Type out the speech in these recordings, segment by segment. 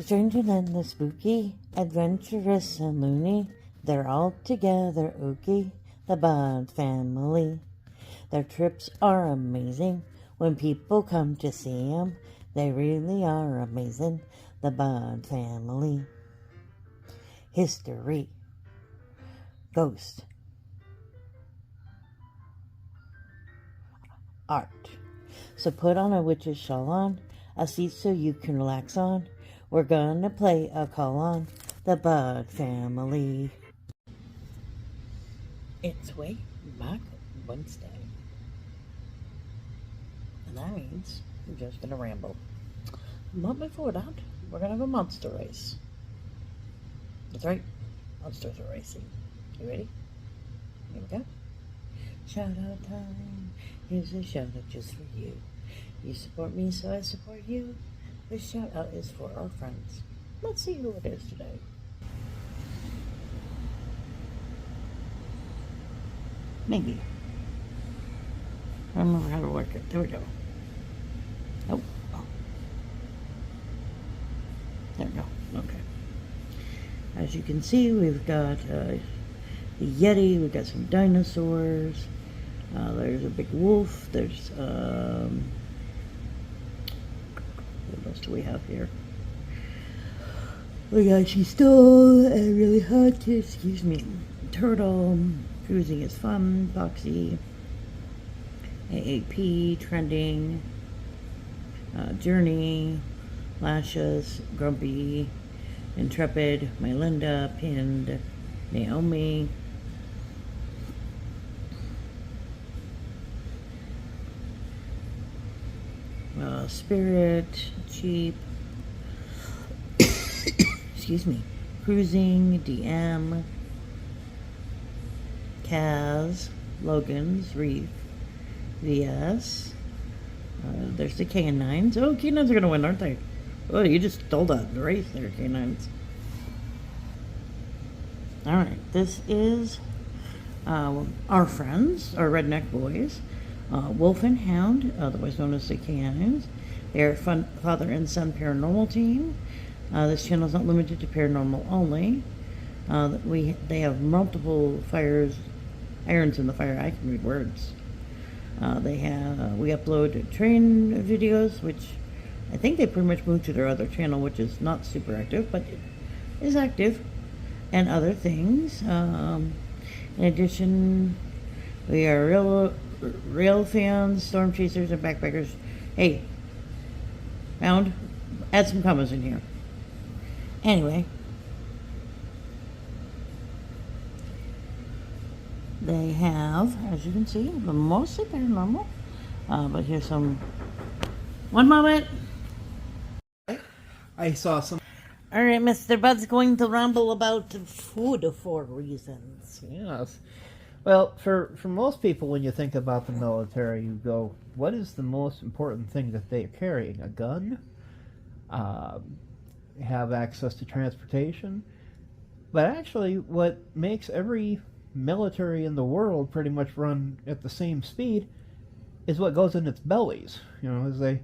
Strange and the spooky, adventurous and loony, they're all together ooky, the Bud family. Their trips are amazing when people come to see 'em. They really are amazing, the Bud family. History, ghost, art. So put on a witch's shawl on, a seat so you can relax on. We're gonna play a call on the Bud family. It's Wayback Wednesday. And that means we're just gonna ramble. But before that, we're gonna have a monster race. That's right, monsters are racing. You ready? Here we go. Shout out time. Here's a shout out just for you. You support me, so I support you. This shout out is for our friends. Let's see who it is today. Maybe. I don't remember how to work it. There we go. Oh. There we go. Okay. As you can see, we've got the Yeti. We've got some dinosaurs. There's a big wolf. There's what else do we have here? We got she stole a really hot, excuse me, turtle. Cruising is fun. Foxy. AAP trending. Journey. Lashes. Grumpy. Intrepid. Mylinda. Pinned. Naomi. Spirit, Cheap, excuse me, Cruising, DM, Kaz, Logan's, Reef, VS, there's the canines. Oh, canines are going to win, aren't they? Oh, you just stole that race there, canines. Alright, this is our friends, our redneck boys. Wolf and Hound, otherwise known as the Canines. They are father and son paranormal team. This channel is not limited to paranormal only. They have multiple irons in the fire. I can read words. We upload train videos, which I think they pretty much moved to their other channel, which is not super active, but it is active, and other things. In addition, we are rail fans, storm chasers, and backpackers. Hey, Mound, add some comments in here. Anyway, they have, as you can see, mostly paranormal. But here's some. One moment. I saw some. All right, Mr. Bud's going to ramble about food for reasons. Yes. Well, for most people, when you think about the military, you go, what is the most important thing that they're carrying? A gun? Have access to transportation? But actually, what makes every military in the world pretty much run at the same speed is what goes in its bellies. You know, as the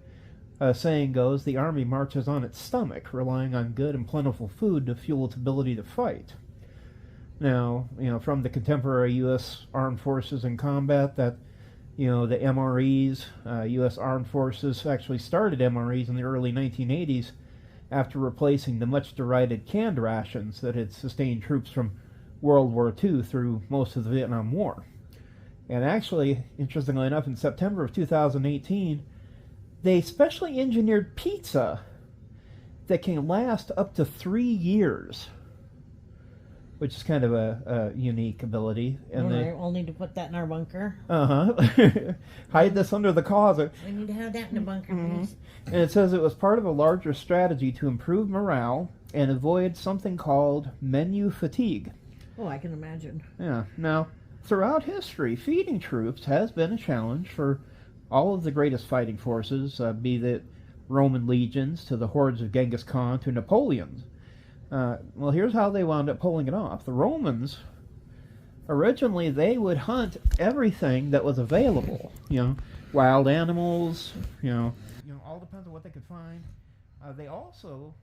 saying goes, the army marches on its stomach, relying on good and plentiful food to fuel its ability to fight. Now, from the contemporary U.S. Armed Forces in combat, that, the MREs, U.S. Armed Forces actually started MREs in the early 1980s after replacing the much derided canned rations that had sustained troops from World War II through most of the Vietnam War. And actually, interestingly enough, in September of 2018, they specially engineered pizza that can last up to 3 years. Which is kind of a unique ability. And we'll need to put that in our bunker. Hide this under the closet. We need to have that in the bunker, please. And it says it was part of a larger strategy to improve morale and avoid something called menu fatigue. Oh, I can imagine. Yeah. Now, throughout history, feeding troops has been a challenge for all of the greatest fighting forces, be that Roman legions to the hordes of Genghis Khan to Napoleon's. Well, here's how they wound up pulling it off. The Romans, originally, they would hunt everything that was available. Wild animals, all depends on what they could find. They also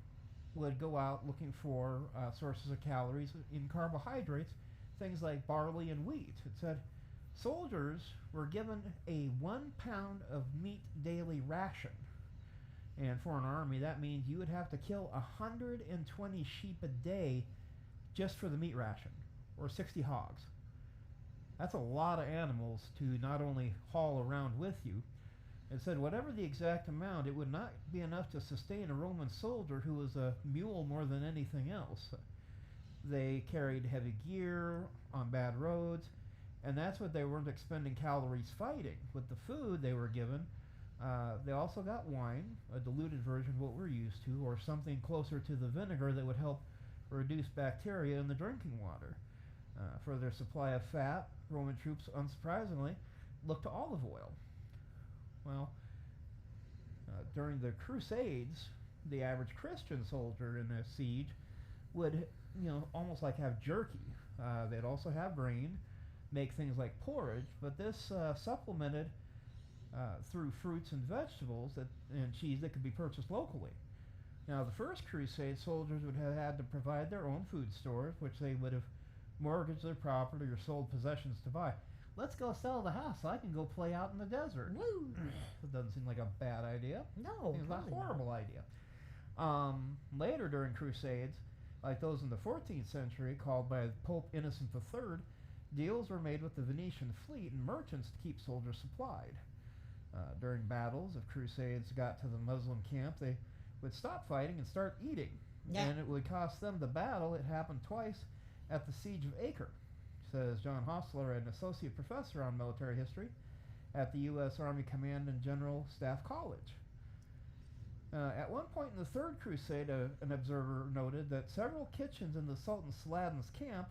would go out looking for sources of calories in carbohydrates, things like barley and wheat. It said soldiers were given a 1 pound of meat daily ration. And for an army, that means you would have to kill 120 sheep a day just for the meat ration, or 60 hogs. That's a lot of animals to not only haul around with you. It said whatever the exact amount, it would not be enough to sustain a Roman soldier who was a mule more than anything else. They carried heavy gear on bad roads, and that's what they weren't expending calories fighting. With the food they were given, they also got wine, a diluted version of what we're used to, or something closer to the vinegar that would help reduce bacteria in the drinking water. For their supply of fat, Roman troops, unsurprisingly, looked to olive oil. Well, during the Crusades, the average Christian soldier in a siege would, almost like have jerky. They'd also have grain, make things like porridge, but this supplemented through fruits and vegetables and cheese that could be purchased locally. Now, the first Crusade, soldiers would have had to provide their own food stores, which they would have mortgaged their property or sold possessions to buy. Let's go sell the house so I can go play out in the desert. Woo! That doesn't seem like a bad idea. No, It's not a totally horrible idea. Later during Crusades, like those in the 14th century, called by Pope Innocent III, deals were made with the Venetian fleet and merchants to keep soldiers supplied. During battles, if Crusades got to the Muslim camp, they would stop fighting and start eating. Yeah. And it would cost them the battle. It happened twice at the Siege of Acre, says John Hostler, an associate professor on military history at the U.S. Army Command and General Staff College. At one point in the Third Crusade, an observer noted that several kitchens in the Sultan Saladin's camp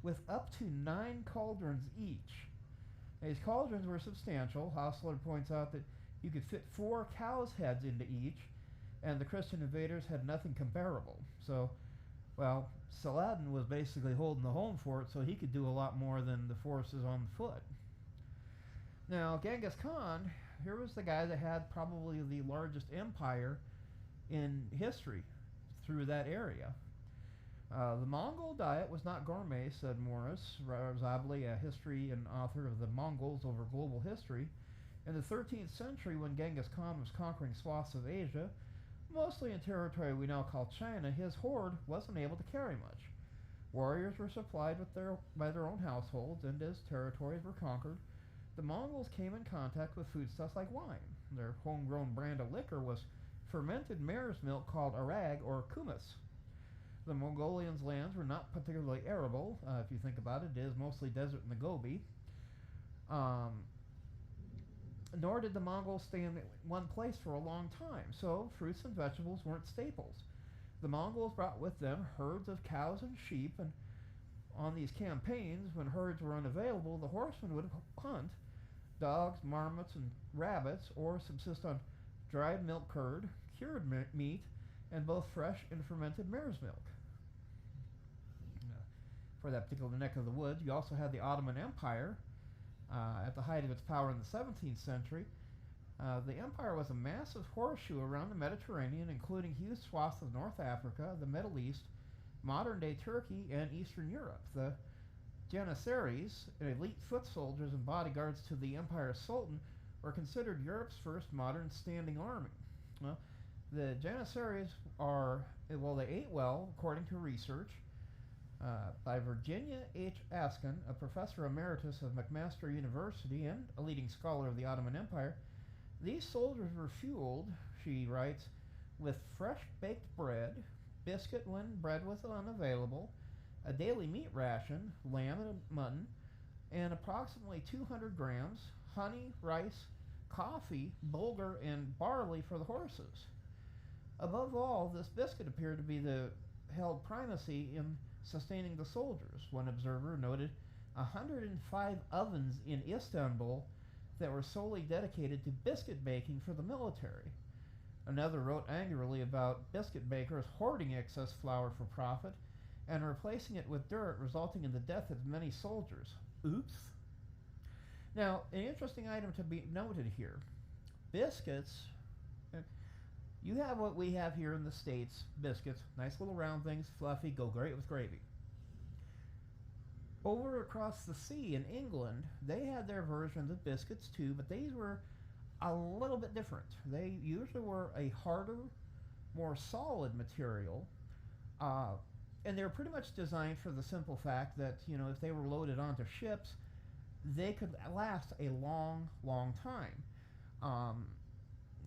with up to 9 cauldrons each. These cauldrons were substantial. Hostler points out that you could fit 4 cows' heads into each, and the Christian invaders had nothing comparable. So, well, Saladin was basically holding the home fort, so he could do a lot more than the forces on foot. Now, Genghis Khan, here was the guy that had probably the largest empire in history through that area. The Mongol diet was not gourmet, said Morris Razabli, a history and author of The Mongols Over Global History. In the 13th century, when Genghis Khan was conquering swaths of Asia, mostly in territory we now call China, his horde wasn't able to carry much. Warriors were supplied by their own households, and as territories were conquered, the Mongols came in contact with foodstuffs like wine. Their homegrown brand of liquor was fermented mare's milk called arag or kumis. The Mongolians' lands were not particularly arable. If you think about it, it is mostly desert in the Gobi. Nor did the Mongols stay in one place for a long time, so fruits and vegetables weren't staples. The Mongols brought with them herds of cows and sheep, and on these campaigns, when herds were unavailable, the horsemen would hunt dogs, marmots, and rabbits, or subsist on dried milk curd, cured meat, and both fresh and fermented mare's milk. For that particular neck of the woods, you also had the Ottoman Empire. At the height of its power in the 17th century, the empire was a massive horseshoe around the Mediterranean, including huge swaths of North Africa, the Middle East, modern-day Turkey, and Eastern Europe. The Janissaries, elite foot soldiers and bodyguards to the empire's sultan, were considered Europe's first modern standing army. Well, the Janissaries they ate well, according to research by Virginia H. Askin, a professor emeritus of McMaster University and a leading scholar of the Ottoman Empire. These soldiers were fueled, she writes, with fresh baked bread, biscuit when bread was unavailable, a daily meat ration, lamb and mutton, and approximately 200 grams, honey, rice, coffee, bulgur, and barley for the horses. Above all, this biscuit appeared to be held primacy in sustaining the soldiers. One observer noted 105 ovens in Istanbul that were solely dedicated to biscuit baking for the military. Another wrote angrily about biscuit bakers hoarding excess flour for profit and replacing it with dirt, resulting in the death of many soldiers. Oops. Now, an interesting item to be noted here. Biscuits, You have what we have here in the States, biscuits, nice little round things, fluffy, go great with gravy. Over across the sea in England, they had their versions of biscuits too, but these were a little bit different. They usually were a harder, more solid material, and they were pretty much designed for the simple fact that, if they were loaded onto ships, they could last a long, long time.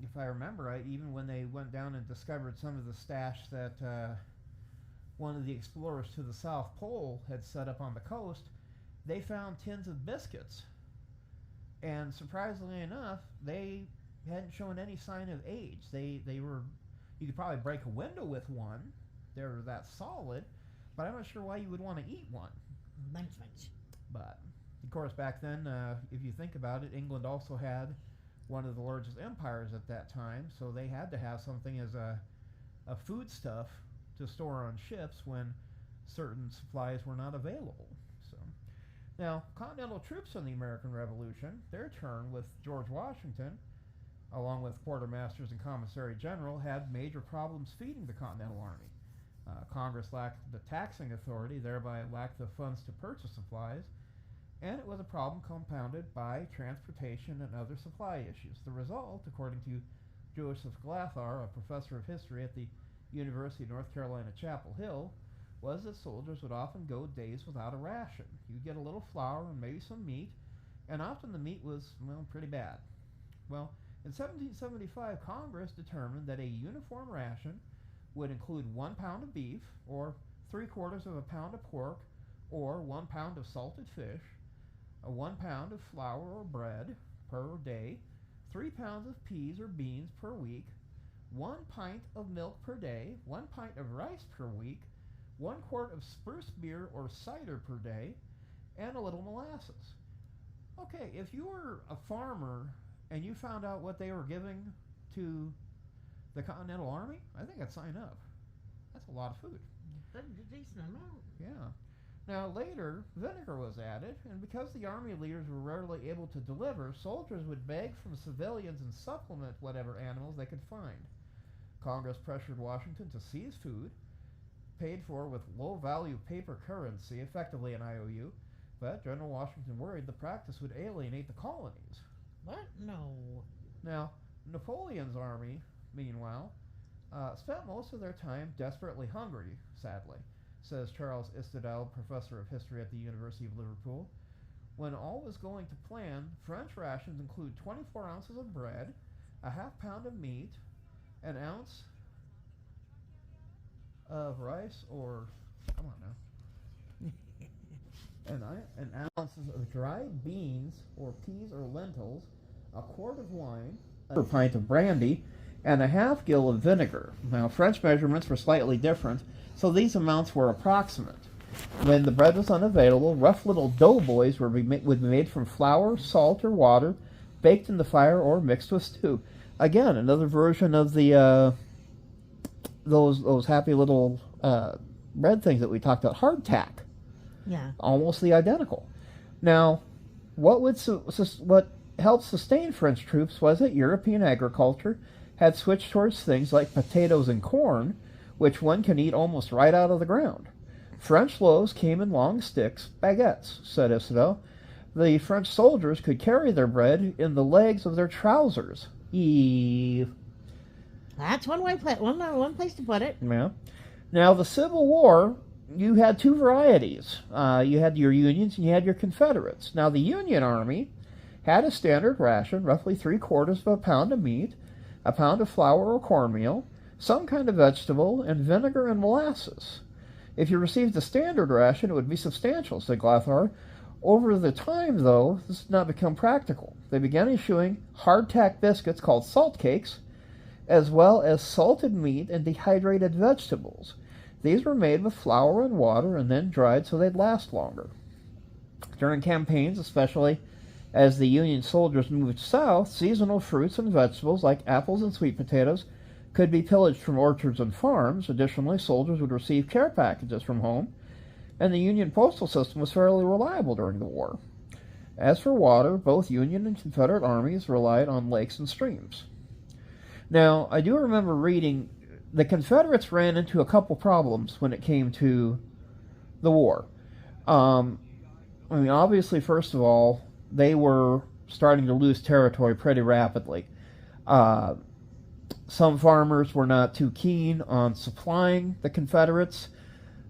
If I remember right, even when they went down and discovered some of the stash that one of the explorers to the South Pole had set up on the coast, they found tins of biscuits. And surprisingly enough, they hadn't shown any sign of age. They were, you could probably break a window with one. They were that solid, but I'm not sure why you would want to eat one. Munch. But, of course, back then, if you think about it, England also had one of the largest empires at that time, so they had to have something as a foodstuff to store on ships when certain supplies were not available. So, now, Continental troops in the American Revolution, their turn with George Washington, along with quartermasters and commissary general, had major problems feeding the Continental Army. Congress lacked the taxing authority, thereby lacked the funds to purchase supplies, and it was a problem compounded by transportation and other supply issues. The result, according to Joseph Glathar, a professor of history at the University of North Carolina, Chapel Hill, was that soldiers would often go days without a ration. You'd get a little flour and maybe some meat, and often the meat was, pretty bad. Well, in 1775, Congress determined that a uniform ration would include 1 pound of beef, or 3/4 of a pound of pork, or 1 pound of salted fish, 1 pound of flour or bread per day, 3 pounds of peas or beans per week, 1 pint of milk per day, 1 pint of rice per week, 1 quart of spruce beer or cider per day, and a little molasses. Okay, if you were a farmer and you found out what they were giving to the Continental Army, I think I'd sign up. That's a lot of food. That's a decent amount. Yeah. Now later, vinegar was added, and because the army leaders were rarely able to deliver, soldiers would beg from civilians and supplement whatever animals they could find. Congress pressured Washington to seize food, paid for with low-value paper currency, effectively an IOU, but General Washington worried the practice would alienate the colonies. What? No. Now, Napoleon's army, meanwhile, spent most of their time desperately hungry, sadly, says Charles Istidel, professor of history at the University of Liverpool. When all was going to plan, French rations include 24 ounces of bread, a half pound of meat, an ounce of rice, or, come on now, an ounce of dried beans, or peas or lentils, a quart of wine, a pint of brandy, and a half gill of vinegar. Now, French measurements were slightly different, so these amounts were approximate. When the bread was unavailable, rough little doughboys would be made from flour, salt, or water, baked in the fire, or mixed with stew. Again, another version of the those happy little bread things that we talked about, hardtack. Yeah. Almost the identical. Now, what helped sustain French troops was that European agriculture had switched towards things like potatoes and corn, which one can eat almost right out of the ground. French loaves came in long sticks, baguettes, said Isabel. The French soldiers could carry their bread in the legs of their trousers. Eve. That's one place to put it. Yeah. Now, the Civil War, you had two varieties. You had your Unions and you had your Confederates. Now, the Union Army had a standard ration, roughly 3/4 of a pound of meat, a pound of flour or cornmeal, some kind of vegetable, and vinegar and molasses. If you received the standard ration, it would be substantial, said Glathar. Over the time, though, this did not become practical. They began issuing hardtack biscuits called salt cakes, as well as salted meat and dehydrated vegetables. These were made with flour and water and then dried so they'd last longer. During campaigns, especially as the Union soldiers moved south, seasonal fruits and vegetables like apples and sweet potatoes could be pillaged from orchards and farms. Additionally, soldiers would receive care packages from home, and the Union postal system was fairly reliable during the war. As for water, both Union and Confederate armies relied on lakes and streams. Now, I do remember reading the Confederates ran into a couple problems when it came to the war. Um, I mean, obviously, first of all, they were starting to lose territory pretty rapidly. Uh, some farmers were not too keen on supplying the Confederates.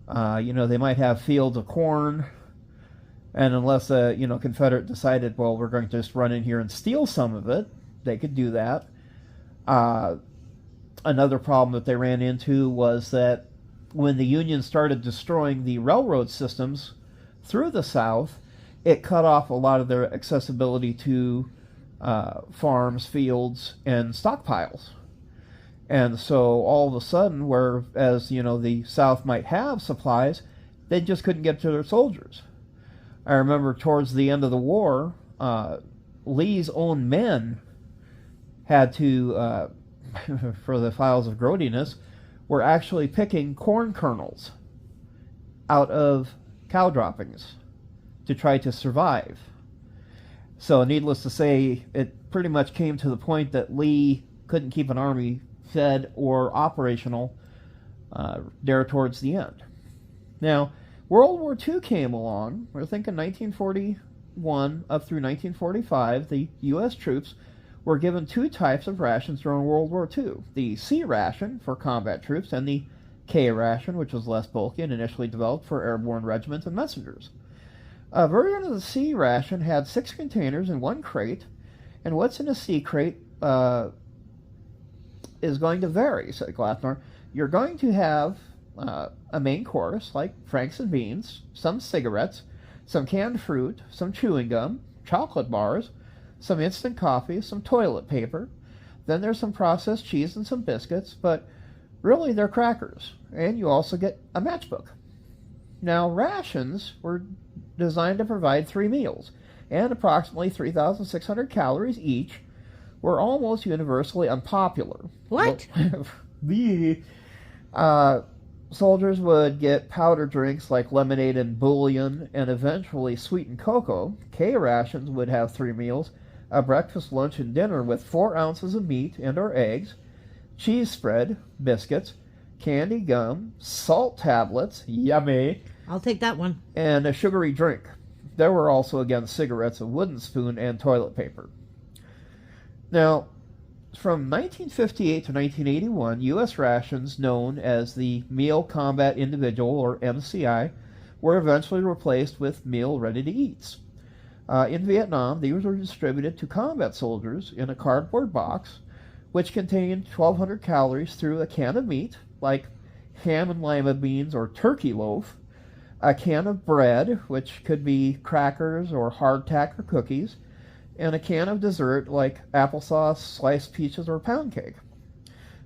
They might have fields of corn, and unless a Confederate decided, well, we're going to just run in here and steal some of it, they could do that. Another problem that they ran into was that when the Union started destroying the railroad systems through the South, it cut off a lot of their accessibility to farms, fields, and stockpiles. And so all of a sudden, whereas the South might have supplies, they just couldn't get to their soldiers. I remember towards the end of the war, Lee's own men had to, for the files of groatiness, were actually picking corn kernels out of cow droppings to try to survive. So needless to say, it pretty much came to the point that Lee couldn't keep an army fed or operational there towards the end. Now, World War II came along. We're thinking 1941 up through 1945, the U.S. troops were given two types of rations during World War II. The C ration for combat troops and the K ration, which was less bulky and initially developed for airborne regiments and messengers. A version of the C ration had 6 containers in one crate, and what's in a C crate is going to vary, said Glathner. You're going to have a main course, like franks and beans, some cigarettes, some canned fruit, some chewing gum, chocolate bars, some instant coffee, some toilet paper. Then there's some processed cheese and some biscuits, but really they're crackers. And you also get a matchbook. Now, rations were designed to provide 3 meals, and approximately 3,600 calories each, were almost universally unpopular. What? The soldiers would get powder drinks like lemonade and bouillon, and eventually sweetened cocoa. K rations would have 3 meals, a breakfast, lunch, and dinner with 4 ounces of meat and or eggs, cheese spread, biscuits, candy, gum, salt tablets, yummy, I'll take that one. and a sugary drink. There were also, again, cigarettes, a wooden spoon, and toilet paper. Now, from 1958 to 1981, U.S. rations known as the Meal Combat Individual, or MCI, were eventually replaced with Meal Ready-to-Eats. In Vietnam, these were distributed to combat soldiers in a cardboard box, which contained 1,200 calories through a can of meat, like ham and lima beans or turkey loaf, a can of bread, which could be crackers or hardtack or cookies, and a can of dessert like applesauce, sliced peaches, or pound cake.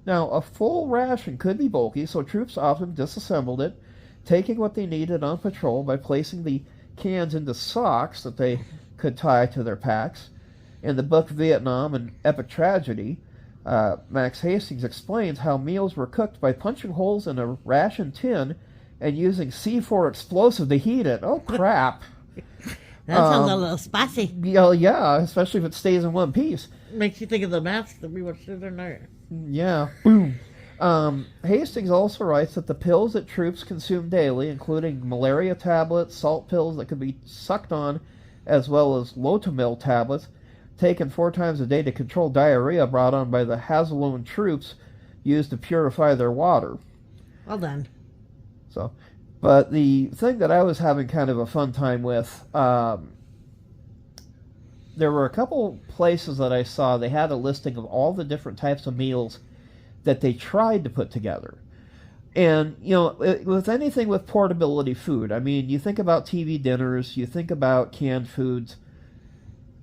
Now, a full ration could be bulky, so troops often disassembled it, taking what they needed on patrol by placing the cans into socks that they could tie to their packs. In the book Vietnam, an Epic Tragedy, Max Hastings explains how meals were cooked by punching holes in a ration tin and using C4 explosive to heat it. Oh, crap. That sounds a little spicy. Yeah, especially if it stays in one piece. Makes you think of the mask that we watched the other night. Yeah. Boom. Hastings also writes that the pills that troops consumed daily, including malaria tablets, salt pills that could be sucked on, as well as Lotomil tablets, taken 4 times a day to control diarrhea brought on by the Hazelone troops, used to purify their water. Well done. But the thing that I was having kind of a fun time with, there were a couple places that I saw, they had a listing of all the different types of meals that they tried to put together. And, with anything with portability food, I mean, you think about TV dinners, you think about canned foods,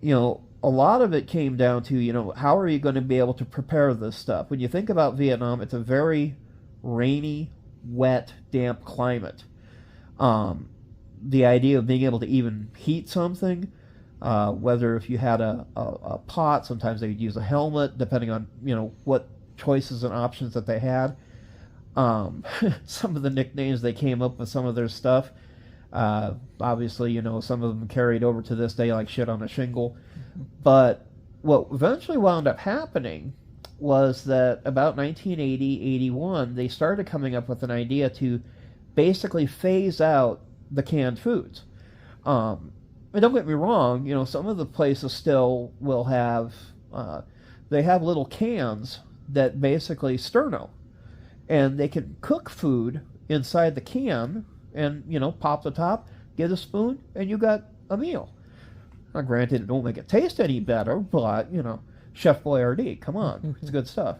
a lot of it came down to, how are you going to be able to prepare this stuff? When you think about Vietnam, it's a very rainy, wet, damp climate. The idea of being able to even heat something, whether if you had a pot, sometimes they'd use a helmet, depending on, what choices and options that they had. Some of the nicknames they came up with some of their stuff, obviously, some of them carried over to this day, like shit on a shingle. But what eventually wound up happening was that about 1980, 81, they started coming up with an idea to basically phase out the canned foods. And don't get me wrong, some of the places still will have, they have little cans that basically sterno, and they can cook food inside the can and, pop the top, get a spoon, and you got a meal. Now, granted, it don't make it taste any better, but, Chef Boyardee, come on, it's good stuff.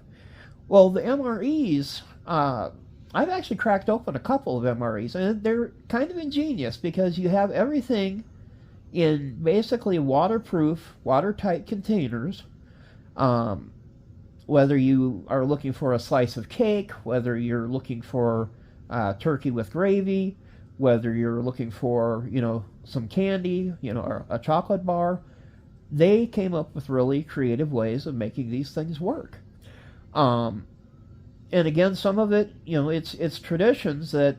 Well, the MREs, I've actually cracked open a couple of MREs, and they're kind of ingenious because you have everything in basically waterproof, watertight containers. Whether you are looking for a slice of cake, whether you're looking for turkey with gravy, whether you're looking for, some candy, or a chocolate bar, they came up with really creative ways of making these things work. And again, some of it, it's traditions that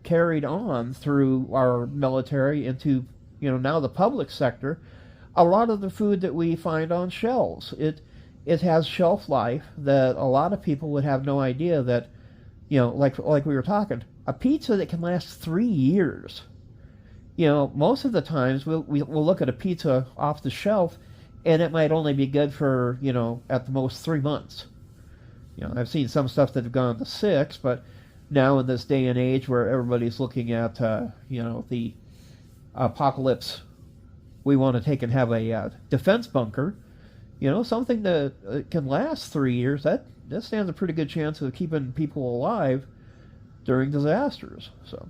carried on through our military into, now the public sector. A lot of the food that we find on shelves, it has shelf life that a lot of people would have no idea that, like we were talking, a pizza that can last 3 years. Most of the times we'll look at a pizza off the shelf, and it might only be good for, at the most 3 months. I've seen some stuff that have gone to 6, but now in this day and age where everybody's looking at, the apocalypse, we want to take and have a defense bunker. Something that can last 3 years, that stands a pretty good chance of keeping people alive during disasters. So,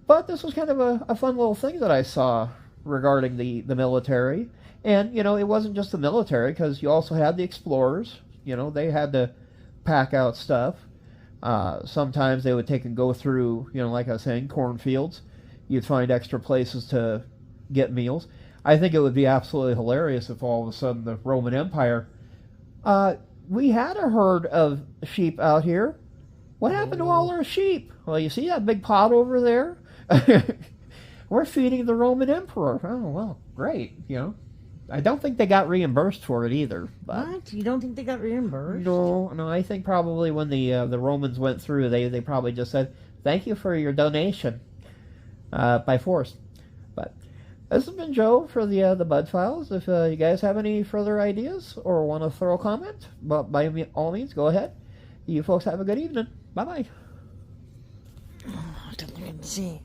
but this was kind of a fun little thing that I saw regarding the military. And, it wasn't just the military, because you also had the explorers. They had to pack out stuff. Sometimes they would take and go through, like I was saying, cornfields. You'd find extra places to get meals. I think it would be absolutely hilarious if all of a sudden the Roman Empire, we had a herd of sheep out here. What happened to all our sheep? Well, you see that big pot over there? We're feeding the Roman Emperor. Oh, well, great, I don't think they got reimbursed for it either. But What? You don't think they got reimbursed? No, I think probably when the Romans went through, they probably just said, thank you for your donation, by force. But this has been Joe for the Bud Files. If you guys have any further ideas or want to throw a comment, but by all means, go ahead. You folks have a good evening. Bye-bye. Oh, I have to look and see.